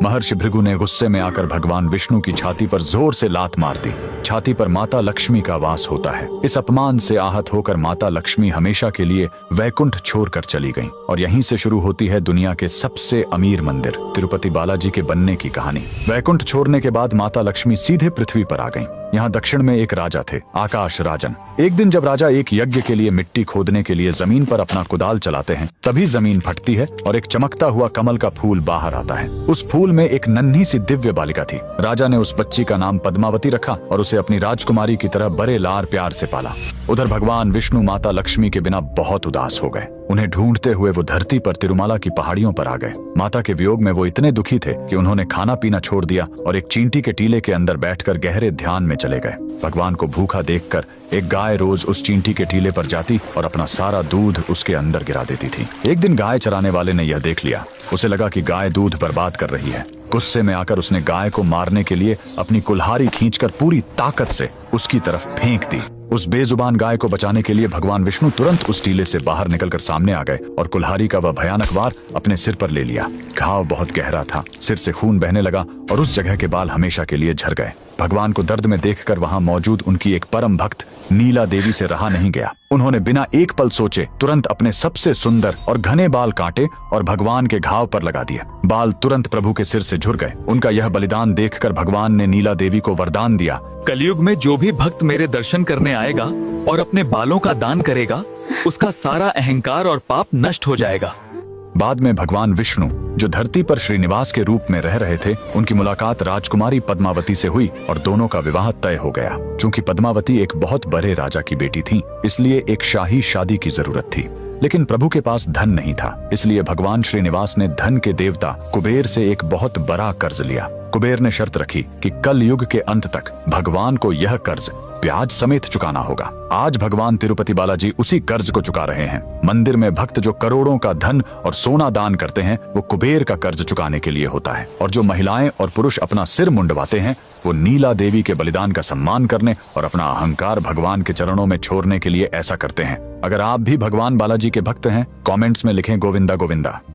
महर्षि भृगु ने गुस्से में आकर भगवान विष्णु की छाती पर जोर से लात मार दी। छाती पर माता लक्ष्मी का वास होता है। इस अपमान से आहत होकर माता लक्ष्मी हमेशा के लिए वैकुंठ छोड़कर चली गईं और यहीं से शुरू होती है दुनिया के सबसे अमीर मंदिर तिरुपति बालाजी के बनने की कहानी। वैकुंठ छोड़ने के बाद माता लक्ष्मी सीधे पृथ्वी पर आ गईं। यहाँ दक्षिण में एक राजा थे, आकाश राजन। एक दिन जब राजा एक यज्ञ के लिए मिट्टी खोदने के लिए जमीन पर अपना कुदाल चलाते हैं, तभी जमीन फटती है और एक चमकता हुआ कमल का फूल बाहर आता है। उस फूल में एक नन्ही सी दिव्य बालिका थी। राजा ने उस बच्ची का नाम पद्मावती रखा और उसे अपनी राजकुमारी की तरह बड़े लार प्यार से पाला। उधर भगवान विष्णु माता लक्ष्मी के बिना बहुत उदास हो गए। उन्हें ढूंढते हुए वो धरती पर तिरुमाला की पहाड़ियों पर आ गए। माता के वियोग में वो इतने दुखी थे कि उन्होंने खाना पीना छोड़ दिया और एक चींटी के टीले के अंदर बैठकर गहरे ध्यान में चले गए। भगवान को भूखा देखकर एक गाय रोज उस चींटी के टीले पर जाती और अपना सारा दूध उसके अंदर गिरा देती थी। एक दिन गाय चराने वाले ने यह देख लिया। उसे लगा कि गाय दूध बर्बाद कर रही है। गुस्से में आकर उसने गाय को मारने के लिए अपनी कुल्हाड़ी खींचकर पूरी ताकत से उसकी तरफ फेंक दी। उस बेजुबान गाय को बचाने के लिए भगवान विष्णु तुरंत उस टीले से बाहर निकलकर सामने आ गए और कुल्हाड़ी का वह भयानक वार अपने सिर पर ले लिया। घाव बहुत गहरा था, सिर से खून बहने लगा और उस जगह के बाल हमेशा के लिए झड़ गए। भगवान को दर्द में देखकर वहां मौजूद उनकी एक परम भक्त नीला देवी से रहा नहीं गया। उन्होंने बिना एक पल सोचे तुरंत अपने सबसे सुंदर और घने बाल काटे और भगवान के घाव पर लगा दिए। बाल तुरंत प्रभु के सिर से झुर गए। उनका यह बलिदान देखकर भगवान ने नीला देवी को वरदान दिया, कलयुग में जो भी भक्त मेरे दर्शन करने आएगा और अपने बालों का दान करेगा, उसका सारा अहंकार और पाप नष्ट हो जाएगा। बाद में भगवान विष्णु जो धरती पर श्रीनिवास के रूप में रह रहे थे, उनकी मुलाकात राजकुमारी पद्मावती से हुई और दोनों का विवाह तय हो गया। चूंकि पद्मावती एक बहुत बड़े राजा की बेटी थी, इसलिए एक शाही शादी की जरूरत थी। लेकिन प्रभु के पास धन नहीं था, इसलिए भगवान श्रीनिवास ने धन के देवता कुबेर से एक बहुत बड़ा कर्ज लिया। कुबेर ने शर्त रखी कि कल युग के अंत तक भगवान को यह कर्ज ब्याज समेत चुकाना होगा। आज भगवान तिरुपति बालाजी उसी कर्ज को चुका रहे हैं। मंदिर में भक्त जो करोड़ों का धन और सोना दान करते हैं, वो कुबेर का कर्ज चुकाने के लिए होता है। और जो महिलाएं और पुरुष अपना सिर मुंडवाते हैं, वो नीला देवी के बलिदान का सम्मान करने और अपना अहंकार भगवान के चरणों में छोड़ने के लिए ऐसा करते हैं। अगर आप भी भगवान बालाजी के भक्त हैं, कमेंट्स में लिखें गोविंदा गोविंदा।